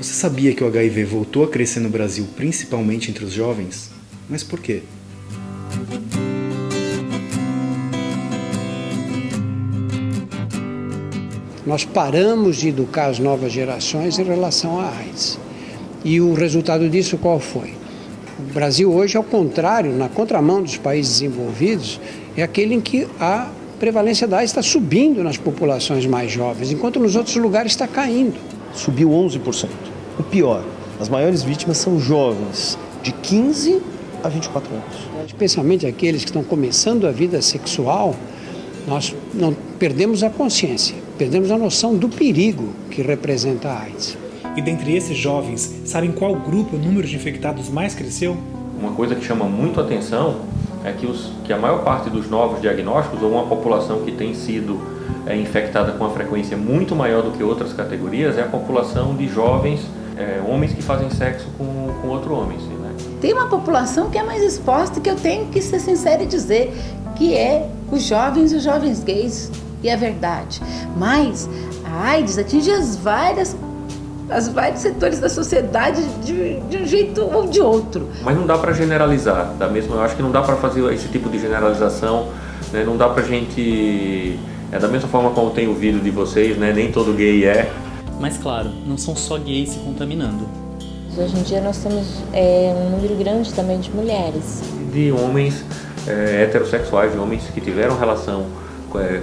Você sabia que o HIV voltou a crescer no Brasil, principalmente entre os jovens? Mas por quê? Nós paramos de educar as novas gerações em relação à AIDS. E o resultado disso qual foi? O Brasil hoje, ao contrário, na contramão dos países desenvolvidos, é aquele em que a prevalência da AIDS está subindo nas populações mais jovens, enquanto nos outros lugares está caindo. Subiu 11%. O pior, as maiores vítimas são jovens, de 15 a 24 anos. Especialmente aqueles que estão começando a vida sexual, nós não perdemos a consciência, perdemos a noção do perigo que representa a AIDS. E dentre esses jovens, sabem qual grupo o número de infectados mais cresceu? Uma coisa que chama muito a atenção é que a maior parte dos novos diagnósticos, ou uma população que tem sido infectada com uma frequência muito maior do que outras categorias, é a população de jovens, homens que fazem sexo com outro homem. Assim, né? Tem uma população que é mais exposta, que eu tenho que ser sincera e dizer, que é os jovens e os jovens gays, e é verdade. Mas a AIDS atinge os vários setores da sociedade de um jeito ou de outro. Mas não dá para generalizar, eu acho que não dá para fazer esse tipo de generalização, né? Não dá para gente, da mesma forma como tem o vídeo de vocês, né? Nem todo gay é. Mas claro, não são só gays se contaminando. Hoje em dia nós temos um número grande também de mulheres. De homens heterossexuais, de homens que tiveram relação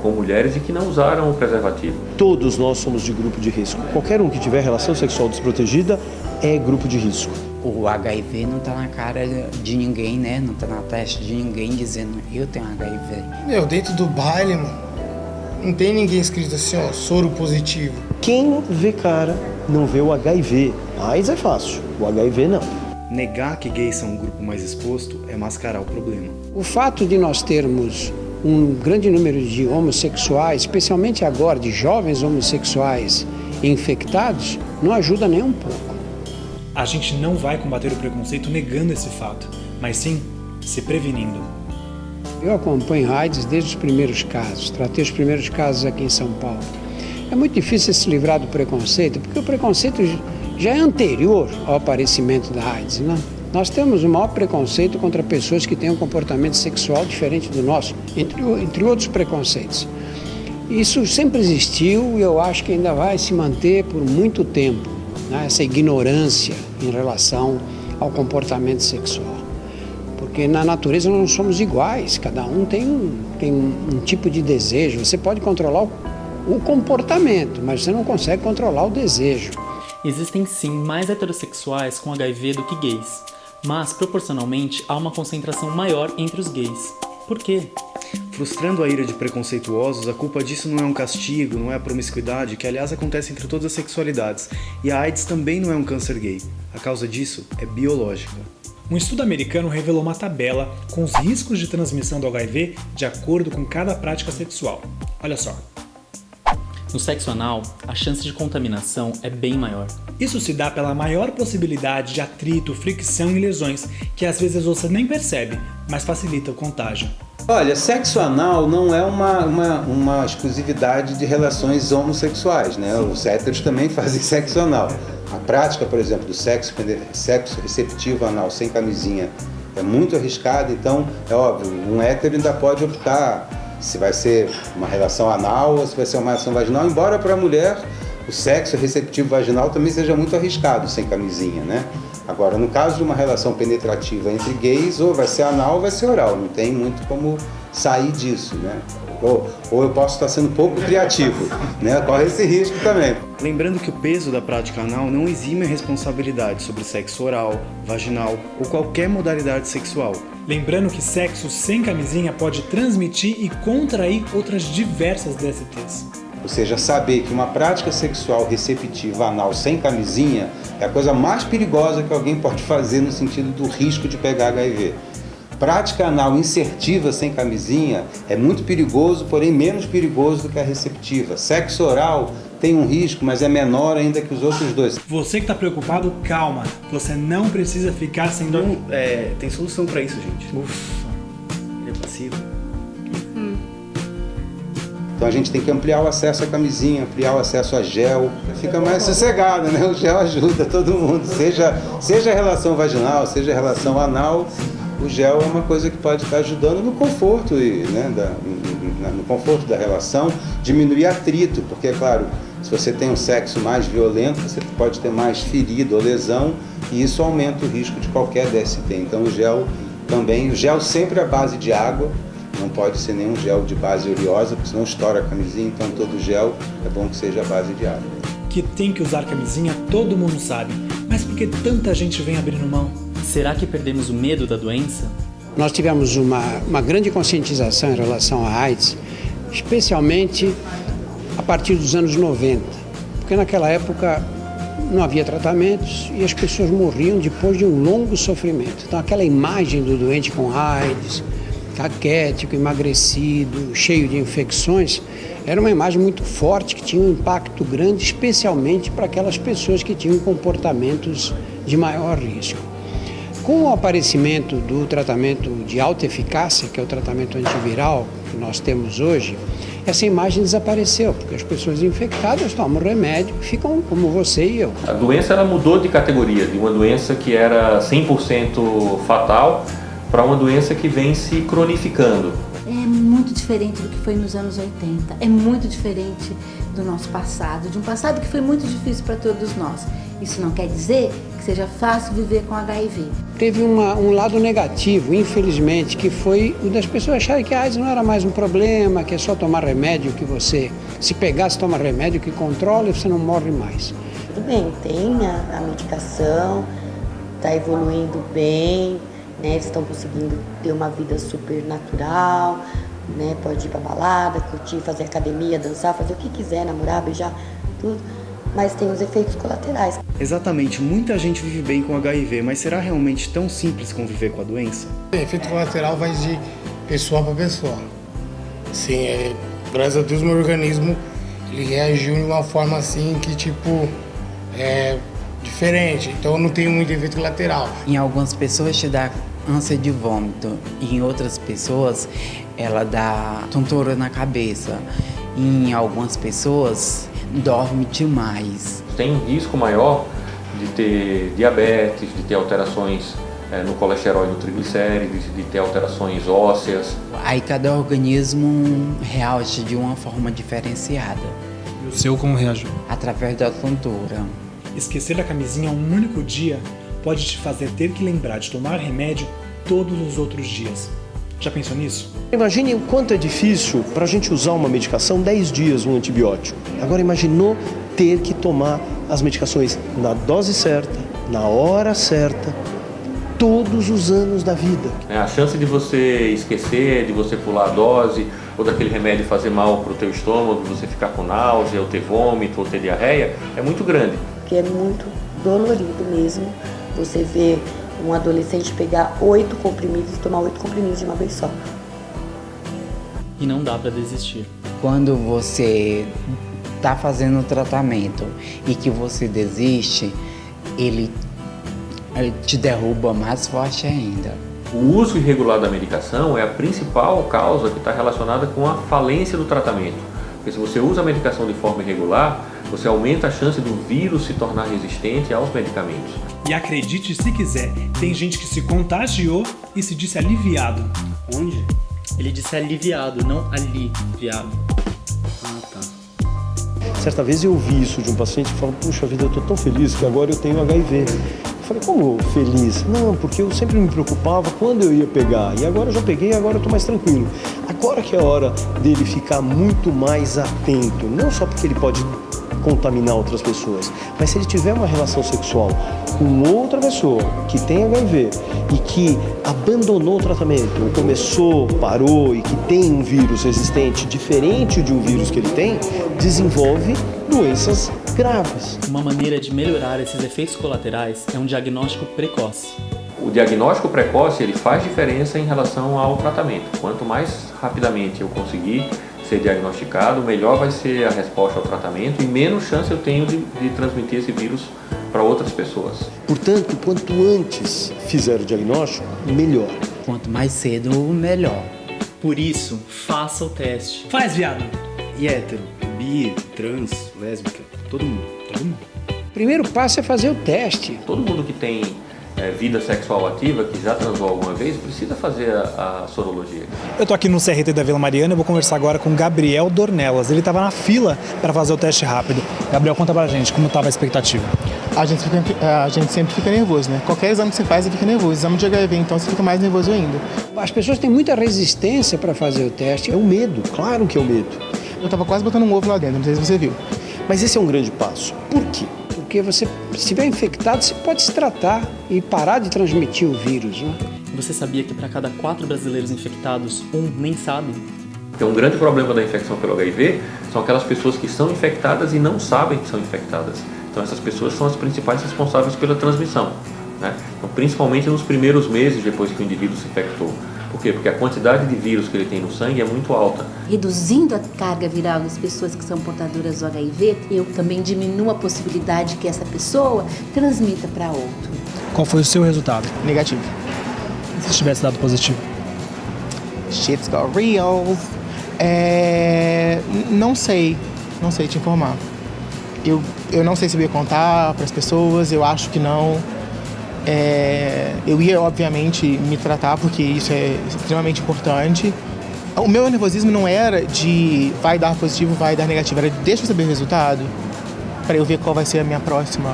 com mulheres e que não usaram o preservativo. Todos nós somos de grupo de risco. Qualquer um que tiver relação sexual desprotegida é grupo de risco. O HIV não está na cara de ninguém, né? Não está na testa de ninguém dizendo eu tenho HIV. Dentro do baile, mano, não tem ninguém escrito assim, ó, soro positivo. Quem vê cara não vê o HIV. A AIDS é fácil, o HIV não. Negar que gays são um grupo mais exposto é mascarar o problema. O fato de nós termos um grande número de homossexuais, especialmente agora de jovens homossexuais infectados, não ajuda nem um pouco. A gente não vai combater o preconceito negando esse fato, mas sim se prevenindo. Eu acompanho AIDS desde os primeiros casos, tratei os primeiros casos aqui em São Paulo. É muito difícil se livrar do preconceito, porque o preconceito já é anterior ao aparecimento da AIDS, né? Nós temos o maior preconceito contra pessoas que têm um comportamento sexual diferente do nosso, entre outros preconceitos. Isso sempre existiu e eu acho que ainda vai se manter por muito tempo, né? Essa ignorância em relação ao comportamento sexual. Porque na natureza nós não somos iguais, cada um tem um tipo de desejo. Você pode controlar o comportamento, mas você não consegue controlar o desejo. Existem sim mais heterossexuais com HIV do que gays, mas proporcionalmente há uma concentração maior entre os gays. Por quê? Frustrando a ira de preconceituosos, a culpa disso não é um castigo, não é a promiscuidade, que aliás acontece entre todas as sexualidades, e a AIDS também não é um câncer gay. A causa disso é biológica. Um estudo americano revelou uma tabela com os riscos de transmissão do HIV de acordo com cada prática sexual. Olha só. No sexo anal, a chance de contaminação é bem maior. Isso se dá pela maior possibilidade de atrito, fricção e lesões, que às vezes você nem percebe, mas facilita o contágio. Olha, sexo anal não é uma exclusividade de relações homossexuais, né? Os héteros também fazem sexo anal. A prática, por exemplo, do sexo receptivo anal sem camisinha é muito arriscada, então é óbvio, um hétero ainda pode optar se vai ser uma relação anal ou se vai ser uma relação vaginal, embora para a mulher o sexo receptivo vaginal também seja muito arriscado sem camisinha, né? Agora, no caso de uma relação penetrativa entre gays, ou vai ser anal ou vai ser oral, não tem muito como sair disso, né? Ou eu posso estar sendo pouco criativo, né? Corre esse risco também. Lembrando que o peso da prática anal não exime a responsabilidade sobre sexo oral, vaginal ou qualquer modalidade sexual. Lembrando que sexo sem camisinha pode transmitir e contrair outras diversas DSTs. Ou seja, saber que uma prática sexual receptiva anal sem camisinha é a coisa mais perigosa que alguém pode fazer no sentido do risco de pegar HIV. Prática anal insertiva sem camisinha é muito perigoso, porém menos perigoso do que a receptiva. Sexo oral tem um risco, mas é menor ainda que os outros dois. Você que está preocupado, calma. Você não precisa ficar sem dor. Tem solução para isso, gente. Ufa, ele é passivo. Então a gente tem que ampliar o acesso à camisinha, ampliar o acesso a gel, fica mais sossegado, né? O gel ajuda todo mundo, seja relação vaginal, seja relação anal, o gel é uma coisa que pode estar ajudando no conforto, né, no conforto da relação, diminuir atrito, porque, é claro, se você tem um sexo mais violento, você pode ter mais ferida ou lesão, e isso aumenta o risco de qualquer DST. Então o gel sempre à base de água, não pode ser nenhum gel de base oleosa, porque senão estoura a camisinha, então todo gel é bom que seja à base de água. Que tem que usar camisinha todo mundo sabe, mas por que tanta gente vem abrindo mão? Será que perdemos o medo da doença? Nós tivemos uma grande conscientização em relação à AIDS, especialmente a partir dos anos 90, porque naquela época não havia tratamentos e as pessoas morriam depois de um longo sofrimento. Então aquela imagem do doente com AIDS, caquético, emagrecido, cheio de infecções, era uma imagem muito forte, que tinha um impacto grande, especialmente para aquelas pessoas que tinham comportamentos de maior risco. Com o aparecimento do tratamento de alta eficácia, que é o tratamento antiviral que nós temos hoje, essa imagem desapareceu, porque as pessoas infectadas tomam remédio e ficam como você e eu. A doença ela mudou de categoria, de uma doença que era 100% fatal para uma doença que vem se cronificando. É muito diferente do que foi nos anos 80, é muito diferente do nosso passado, de um passado que foi muito difícil para todos nós. Isso não quer dizer que seja fácil viver com HIV. Teve um lado negativo, infelizmente, que foi o das pessoas acharem que a AIDS não era mais um problema, que é só tomar remédio, que você, se pegasse, toma remédio que controla e você não morre mais. Tudo bem, tem a medicação, está evoluindo bem, né? Eles estão conseguindo ter uma vida super natural, né? Pode ir para balada, curtir, fazer academia, dançar, fazer o que quiser, namorar, beijar, tudo. Mas tem os efeitos colaterais. Exatamente, muita gente vive bem com HIV, mas será realmente tão simples conviver com a doença? O efeito colateral vai de pessoa para pessoa. Sim, graças a Deus meu organismo ele reagiu de uma forma assim que é diferente, então eu não tenho muito efeito colateral. Em algumas pessoas te dá ânsia de vômito, e em outras pessoas ela dá tontura na cabeça, e em algumas pessoas dorme demais. Tem um risco maior de ter diabetes, de ter alterações no colesterol e no triglicérides, de ter alterações ósseas. Aí cada organismo reage de uma forma diferenciada. E o seu como reagiu? Através da tontura. Esquecer a camisinha um único dia pode te fazer ter que lembrar de tomar remédio todos os outros dias. Já pensou nisso? Imagine o quanto é difícil para a gente usar uma medicação 10 dias, um antibiótico. Agora imaginou ter que tomar as medicações na dose certa, na hora certa, todos os anos da vida. A chance de você esquecer, de você pular a dose, ou daquele remédio fazer mal para o teu estômago, de você ficar com náusea, ou ter vômito, ou ter diarreia, é muito grande. Porque é muito dolorido mesmo você ver um adolescente pegar 8 comprimidos e tomar 8 comprimidos de uma vez só. E não dá para desistir. Quando você está fazendo o tratamento e que você desiste, ele te derruba mais forte ainda. O uso irregular da medicação é a principal causa que está relacionada com a falência do tratamento. Porque se você usa a medicação de forma irregular, você aumenta a chance do vírus se tornar resistente aos medicamentos. E acredite se quiser, tem gente que se contagiou e se disse aliviado. Onde? Ele disse aliviado, não aliviado. Ah, tá. Certa vez eu ouvi isso de um paciente que falou: puxa vida, eu estou tão feliz que agora eu tenho HIV. Eu falei: como feliz? Não, porque eu sempre me preocupava quando eu ia pegar. E agora eu já peguei, agora eu estou mais tranquilo. Agora que é a hora dele ficar muito mais atento. Não só porque ele pode contaminar outras pessoas, mas se ele tiver uma relação sexual com outra pessoa que tem HIV e que abandonou o tratamento, ou começou, parou e que tem um vírus resistente diferente de um vírus que ele tem, desenvolve doenças graves. Uma maneira de melhorar esses efeitos colaterais é um diagnóstico precoce. O diagnóstico precoce ele faz diferença em relação ao tratamento. Quanto mais rapidamente eu conseguir ser diagnosticado, melhor vai ser a resposta ao tratamento e menos chance eu tenho de transmitir esse vírus para outras pessoas. Portanto, quanto antes fizer o diagnóstico, melhor. Quanto mais cedo, melhor. Por isso, faça o teste. Faz, viado! E hétero, bi, trans, lésbica, todo mundo. O primeiro passo é fazer o teste. Todo mundo que tem vida sexual ativa, que já transou alguma vez, precisa fazer a sorologia. Eu tô aqui no CRT da Vila Mariana e vou conversar agora com Gabriel Dornelas. Ele estava na fila para fazer o teste rápido. Gabriel, conta pra gente como estava a expectativa. A gente sempre fica nervoso, né? Qualquer exame que você faz, você fica nervoso. Exame de HIV, então você fica mais nervoso ainda. As pessoas têm muita resistência para fazer o teste. É o medo, claro que é o medo. Eu tava quase botando um ovo lá dentro, não sei se você viu. Mas esse é um grande passo. Por quê? Porque você, se estiver infectado, você pode se tratar e parar de transmitir o vírus, né? Você sabia que para cada 4 brasileiros infectados, um nem sabe? Porque um grande problema da infecção pelo HIV são aquelas pessoas que são infectadas e não sabem que são infectadas. Então essas pessoas são as principais responsáveis pela transmissão, né? Então, principalmente nos primeiros meses depois que o indivíduo se infectou. Por quê? Porque a quantidade de vírus que ele tem no sangue é muito alta. Reduzindo a carga viral das pessoas que são portadoras do HIV, eu também diminuo a possibilidade que essa pessoa transmita para outro. Qual foi o seu resultado? Negativo. Se tivesse dado positivo? Shit's got real. Não sei te informar. Eu não sei se eu ia contar para as pessoas, eu acho que não. Eu ia, obviamente, me tratar, porque isso é extremamente importante. O meu nervosismo não era de vai dar positivo, vai dar negativo, era de deixa eu saber o resultado, para eu ver qual vai ser a minha próxima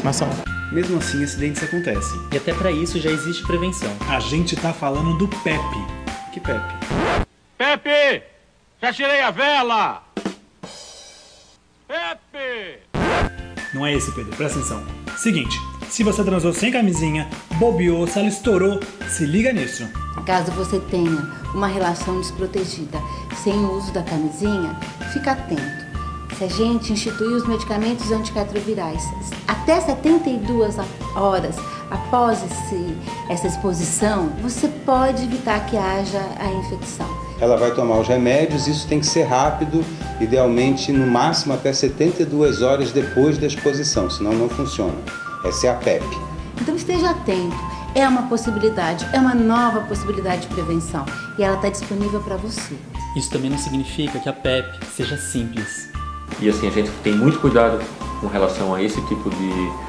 ação. Mesmo assim, acidentes acontecem. E até para isso já existe prevenção. A gente tá falando do PEP. Que PEP? Pepe! Já tirei a vela! Pepe! Não é esse, Pedro, presta atenção. Seguinte, se você transou sem camisinha, bobeou, se ela estourou, se liga nisso. Caso você tenha uma relação desprotegida sem o uso da camisinha, fica atento. Se a gente instituir os medicamentos antirretrovirais até 72 horas após essa exposição, você pode evitar que haja a infecção. Ela vai tomar os remédios, isso tem que ser rápido, idealmente no máximo até 72 horas depois da exposição, senão não funciona. Essa é a PEP. Então esteja atento, é uma possibilidade, é uma nova possibilidade de prevenção e ela está disponível para você. Isso também não significa que a PEP seja simples. E assim, a gente tem muito cuidado com relação a esse tipo de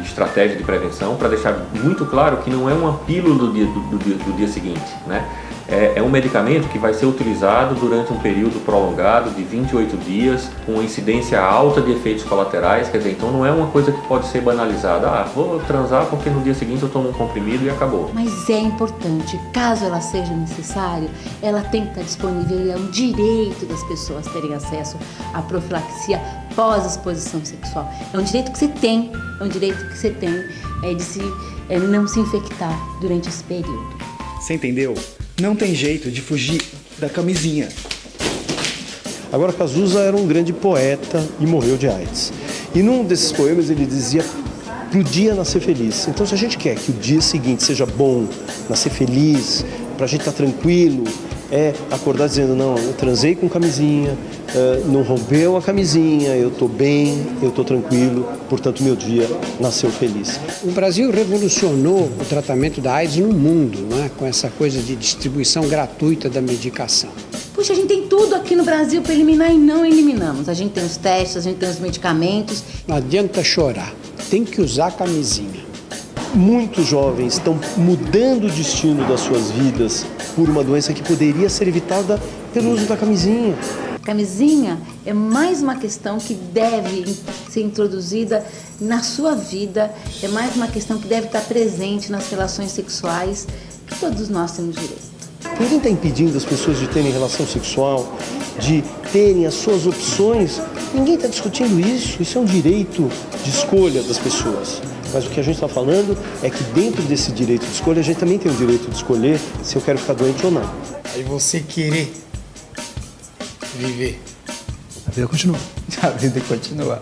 estratégia de prevenção, para deixar muito claro que não é uma pílula do dia seguinte, né? É um medicamento que vai ser utilizado durante um período prolongado de 28 dias, com uma incidência alta de efeitos colaterais, quer dizer, então não é uma coisa que pode ser banalizada. Vou transar porque no dia seguinte eu tomo um comprimido e acabou. Mas é importante, caso ela seja necessária, ela tem que estar disponível e é um direito das pessoas terem acesso à profilaxia pós-exposição sexual. É um direito que você tem, de não se infectar durante esse período. Você entendeu? Não tem jeito de fugir da camisinha. Agora, Cazuza era um grande poeta e morreu de AIDS. E num desses poemas ele dizia pro dia nascer feliz. Então, se a gente quer que o dia seguinte seja bom, nascer feliz, pra gente estar tranquilo, é acordar dizendo, não, eu transei com camisinha, não rompeu a camisinha, eu tô bem, eu tô tranquilo, portanto meu dia nasceu feliz. O Brasil revolucionou o tratamento da AIDS no mundo, né? Com essa coisa de distribuição gratuita da medicação. Puxa, a gente tem tudo aqui no Brasil para eliminar e não eliminamos. A gente tem os testes, a gente tem os medicamentos. Não adianta chorar, tem que usar camisinha. Muitos jovens estão mudando o destino das suas vidas por uma doença que poderia ser evitada pelo uso da camisinha. Camisinha é mais uma questão que deve ser introduzida na sua vida, é mais uma questão que deve estar presente nas relações sexuais que todos nós temos direito. Ninguém está impedindo as pessoas de terem relação sexual, de terem as suas opções. Ninguém está discutindo isso. Isso é um direito de escolha das pessoas. Mas o que a gente está falando é que dentro desse direito de escolha, a gente também tem o direito de escolher se eu quero ficar doente ou não. Aí você querer viver. A vida continua. A vida continua.